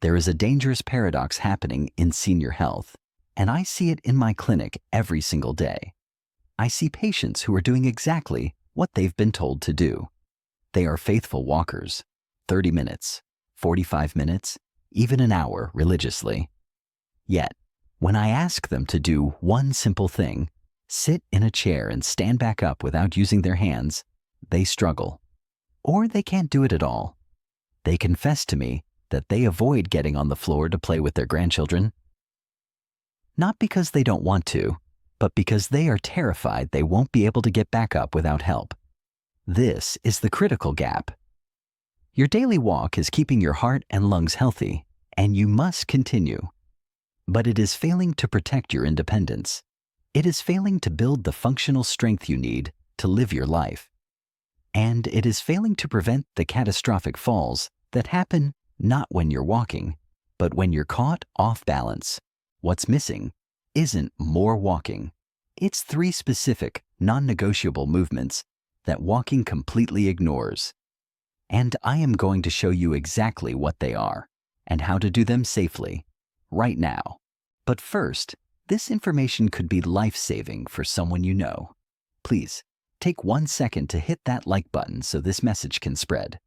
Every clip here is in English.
There is a dangerous paradox happening in senior health, and I see it in my clinic every single day. I see patients who are doing exactly what they've been told to do. They are faithful walkers, 30 minutes, 45 minutes, even an hour religiously. Yet, when I ask them to do one simple thing, sit in a chair and stand back up without using their hands, they struggle. Or they can't do it at all. They confess to me that they avoid getting on the floor to play with their grandchildren. Not because they don't want to, but because they are terrified they won't be able to get back up without help. This is the critical gap. Your daily walk is keeping your heart and lungs healthy, and you must continue. But it is failing to protect your independence. It is failing to build the functional strength you need to live your life. And it is failing to prevent the catastrophic falls that happen not when you're walking, but when you're caught off balance. What's missing isn't more walking. It's 3 specific, non-negotiable movements that walking completely ignores. And I am going to show you exactly what they are and how to do them safely, right now. But first, this information could be life-saving for someone you know. Please, take 1 second to hit that like button so this message can spread.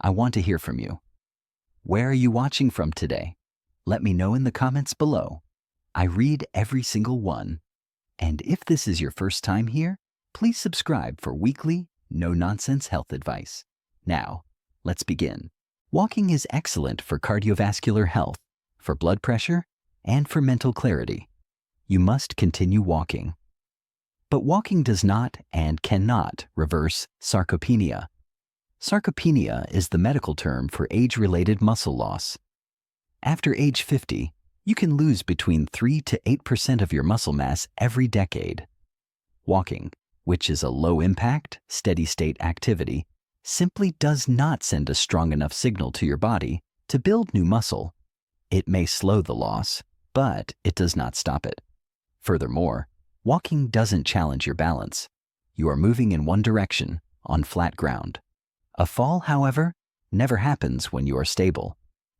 I want to hear from you. Where are you watching from today? Let me know in the comments below. I read every single one. And if this is your first time here, please subscribe for weekly, no-nonsense health advice. Now, let's begin. Walking is excellent for cardiovascular health, for blood pressure, and for mental clarity. You must continue walking. But walking does not and cannot reverse sarcopenia. Sarcopenia is the medical term for age-related muscle loss. After age 50, you can lose between 3 to 8% of your muscle mass every decade. Walking, which is a low-impact, steady-state activity, simply does not send a strong enough signal to your body to build new muscle. It may slow the loss, but it does not stop it. Furthermore, walking doesn't challenge your balance. You are moving in one direction, on flat ground. A fall, however, never happens when you are stable.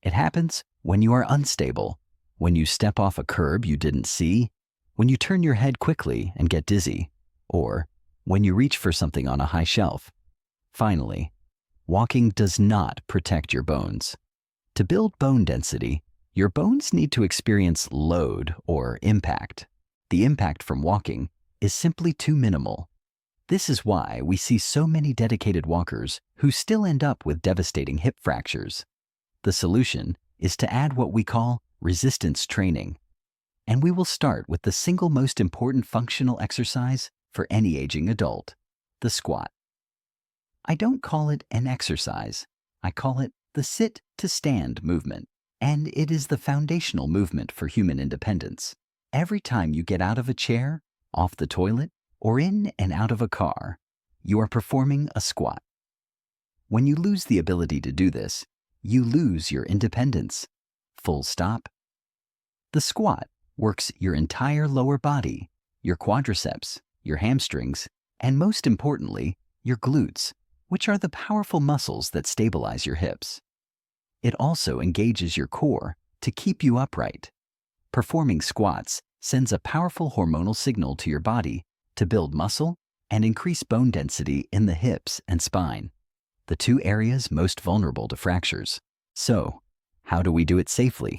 It happens when you are unstable, when you step off a curb you didn't see, when you turn your head quickly and get dizzy, or when you reach for something on a high shelf. Finally, walking does not protect your bones. To build bone density, your bones need to experience load or impact. The impact from walking is simply too minimal. This is why we see so many dedicated walkers who still end up with devastating hip fractures. The solution is to add what we call resistance training. And we will start with the single most important functional exercise for any aging adult, the squat. I don't call it an exercise. I call it the sit-to-stand movement, and it is the foundational movement for human independence. Every time you get out of a chair, off the toilet, or in and out of a car, you are performing a squat. When you lose the ability to do this, you lose your independence. Full stop. The squat works your entire lower body, your quadriceps, your hamstrings, and most importantly, your glutes, which are the powerful muscles that stabilize your hips. It also engages your core to keep you upright. Performing squats sends a powerful hormonal signal to your body to build muscle and increase bone density in the hips and spine, the 2 areas most vulnerable to fractures. So, how do we do it safely?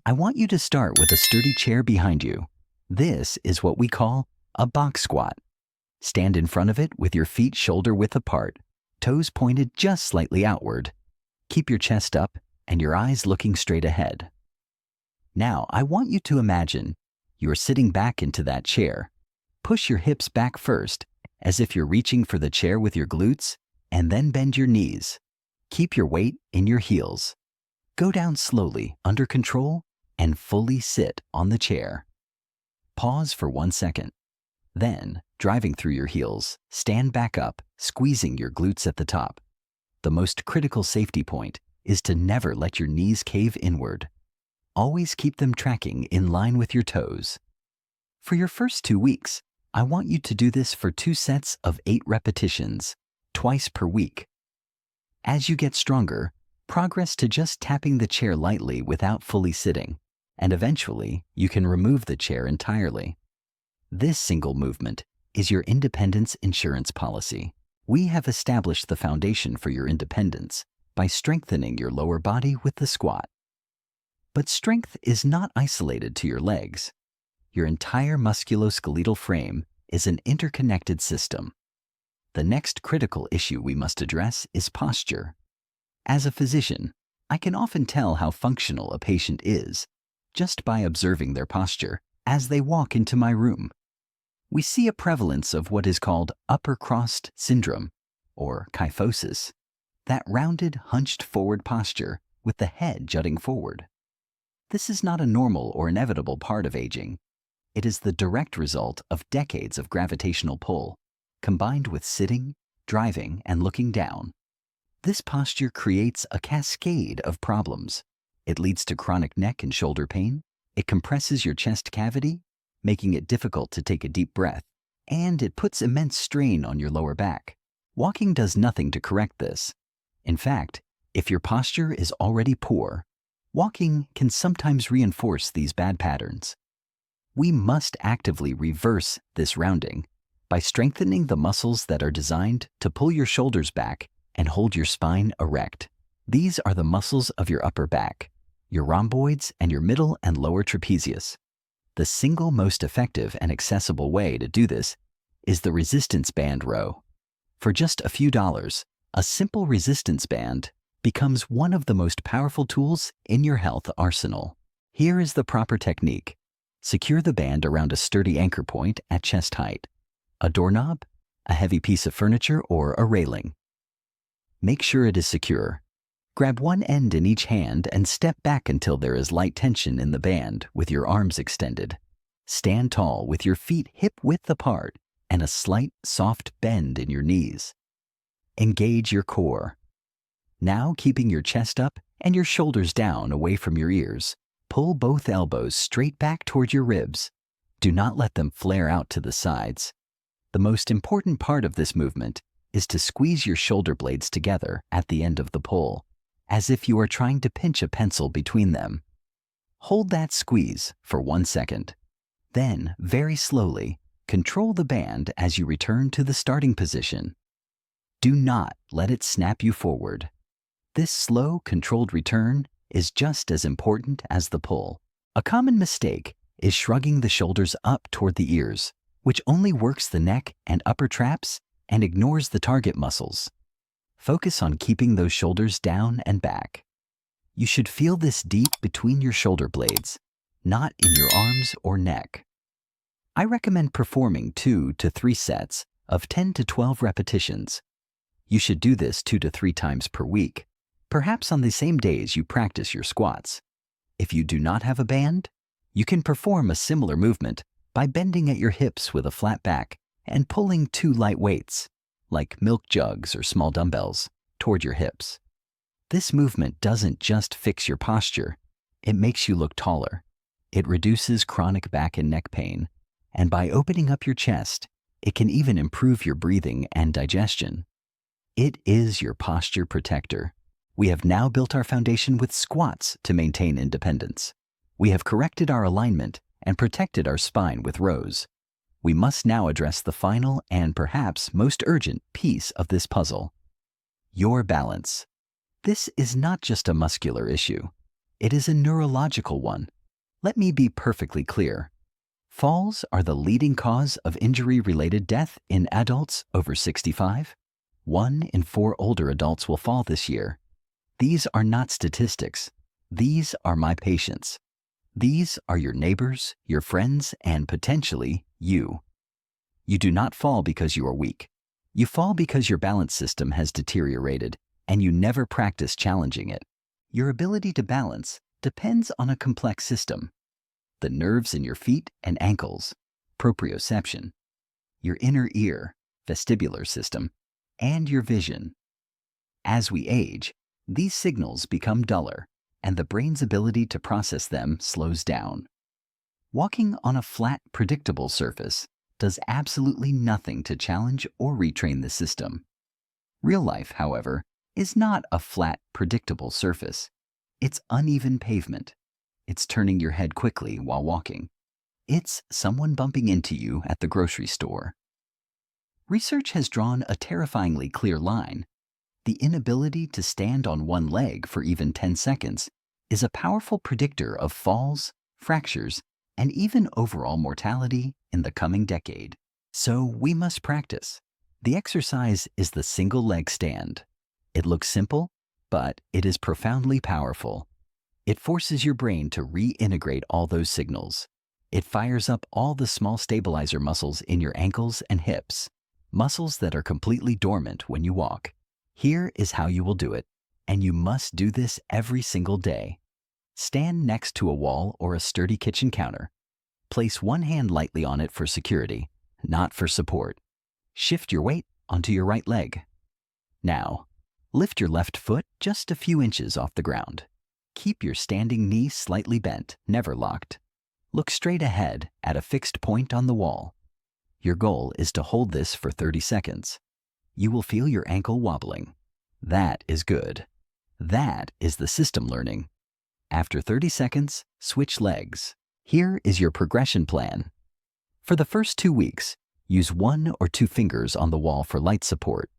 I want you to start with a sturdy chair behind you. This is what we call a box squat. Stand in front of it with your feet shoulder-width apart, toes pointed just slightly outward. Keep your chest up and your eyes looking straight ahead. Now, I want you to imagine you're sitting back into that chair. Push your hips back first, as if you're reaching for the chair with your glutes, and then bend your knees. Keep your weight in your heels. Go down slowly, under control, and fully sit on the chair. Pause for 1 second. Then, driving through your heels, stand back up, squeezing your glutes at the top. The most critical safety point is to never let your knees cave inward. Always keep them tracking in line with your toes. For your first 2 weeks, I want you to do this for 2 sets of 8 repetitions, twice per week. As you get stronger, Progress to just tapping the chair lightly without fully sitting, and eventually you can remove the chair entirely. This single movement is your independence insurance policy. We have established the foundation for your independence by strengthening your lower body with the squat. But strength is not isolated to your legs. Your entire musculoskeletal frame is an interconnected system. The next critical issue we must address is posture. As a physician, I can often tell how functional a patient is just by observing their posture as they walk into my room. We see a prevalence of what is called upper crossed syndrome, or kyphosis, that rounded, hunched forward posture with the head jutting forward. This is not a normal or inevitable part of aging. It is the direct result of decades of gravitational pull, combined with sitting, driving, and looking down. This posture creates a cascade of problems. It leads to chronic neck and shoulder pain. It compresses your chest cavity, making it difficult to take a deep breath, and it puts immense strain on your lower back. Walking does nothing to correct this. In fact, if your posture is already poor, walking can sometimes reinforce these bad patterns. We must actively reverse this rounding by strengthening the muscles that are designed to pull your shoulders back and hold your spine erect. These are the muscles of your upper back, your rhomboids, and your middle and lower trapezius. The single most effective and accessible way to do this is the resistance band row. For just a few dollars, a simple resistance band becomes one of the most powerful tools in your health arsenal. Here is the proper technique. Secure the band around a sturdy anchor point at chest height, a doorknob, a heavy piece of furniture, or a railing. Make sure it is secure. Grab one end in each hand and step back until there is light tension in the band with your arms extended. Stand tall with your feet hip-width apart and a slight, soft bend in your knees. Engage your core. Now, keeping your chest up and your shoulders down away from your ears, pull both elbows straight back toward your ribs. Do not let them flare out to the sides. The most important part of this movement is to squeeze your shoulder blades together at the end of the pull, as if you are trying to pinch a pencil between them. Hold that squeeze for 1 second. Then, very slowly, control the band as you return to the starting position. Do not let it snap you forward. This slow, controlled return is just as important as the pull. A common mistake is shrugging the shoulders up toward the ears, which only works the neck and upper traps and ignores the target muscles. Focus on keeping those shoulders down and back. You should feel this deep between your shoulder blades, not in your arms or neck. I recommend performing 2 to 3 sets of 10 to 12 repetitions. You should do this 2 to 3 times per week, perhaps on the same days you practice your squats. If you do not have a band, you can perform a similar movement by bending at your hips with a flat back and pulling 2 light weights, like milk jugs or small dumbbells, toward your hips. This movement doesn't just fix your posture, it makes you look taller. It reduces chronic back and neck pain, and by opening up your chest, it can even improve your breathing and digestion. It is your posture protector. We have now built our foundation with squats to maintain independence. We have corrected our alignment and protected our spine with rows. We must now address the final and perhaps most urgent piece of this puzzle: your balance. This is not just a muscular issue. It is a neurological one. Let me be perfectly clear. Falls are the leading cause of injury-related death in adults over 65. 1 in 4 older adults will fall this year. These are not statistics. These are my patients. These are your neighbors, your friends, and potentially you. You do not fall because you are weak. You fall because your balance system has deteriorated and you never practice challenging it. Your ability to balance depends on a complex system: the nerves in your feet and ankles, proprioception, your inner ear, vestibular system, and your vision. As we age, these signals become duller, and the brain's ability to process them slows down. Walking on a flat, predictable surface does absolutely nothing to challenge or retrain the system. Real life, however, is not a flat, predictable surface. It's uneven pavement. It's turning your head quickly while walking. It's someone bumping into you at the grocery store. Research has drawn a terrifyingly clear line. The inability to stand on one leg for even 10 seconds is a powerful predictor of falls, fractures, and even overall mortality in the coming decade. So we must practice. The exercise is the single leg stand. It looks simple, but it is profoundly powerful. It forces your brain to reintegrate all those signals. It fires up all the small stabilizer muscles in your ankles and hips, muscles that are completely dormant when you walk. Here is how you will do it, and you must do this every single day. Stand next to a wall or a sturdy kitchen counter. Place one hand lightly on it for security, not for support. Shift your weight onto your right leg. Now, lift your left foot just a few inches off the ground. Keep your standing knee slightly bent, never locked. Look straight ahead at a fixed point on the wall. Your goal is to hold this for 30 seconds. You will feel your ankle wobbling. That is good. That is the system learning. After 30 seconds, switch legs. Here is your progression plan. For the first 2 weeks, use 1 or 2 fingers on the wall for light support.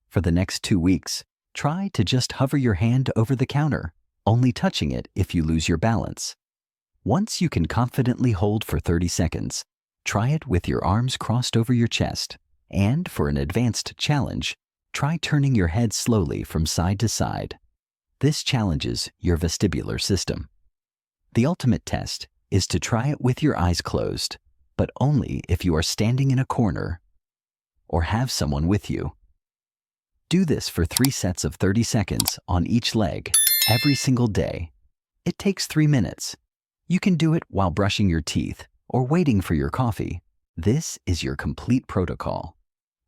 For the next 2 weeks, try to just hover your hand over the counter, only touching it if you lose your balance. Once you can confidently hold for 30 seconds, try it with your arms crossed over your chest. And for an advanced challenge, try turning your head slowly from side to side. This challenges your vestibular system. The ultimate test is to try it with your eyes closed, but only if you are standing in a corner or have someone with you. Do this for 3 sets of 30 seconds on each leg every single day. It takes 3 minutes. You can do it while brushing your teeth or waiting for your coffee. This is your complete protocol.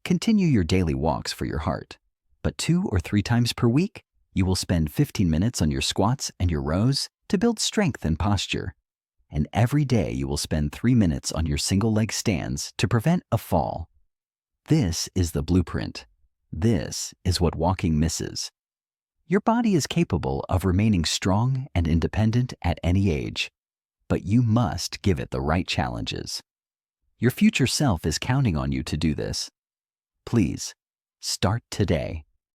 Continue your daily walks for your heart, but 2 or 3 times per week, you will spend 15 minutes on your squats and your rows to build strength and posture. And every day you will spend 3 minutes on your single leg stands to prevent a fall. This is the blueprint. This is what walking misses. Your body is capable of remaining strong and independent at any age, but you must give it the right challenges. Your future self is counting on you to do this. Please, start today.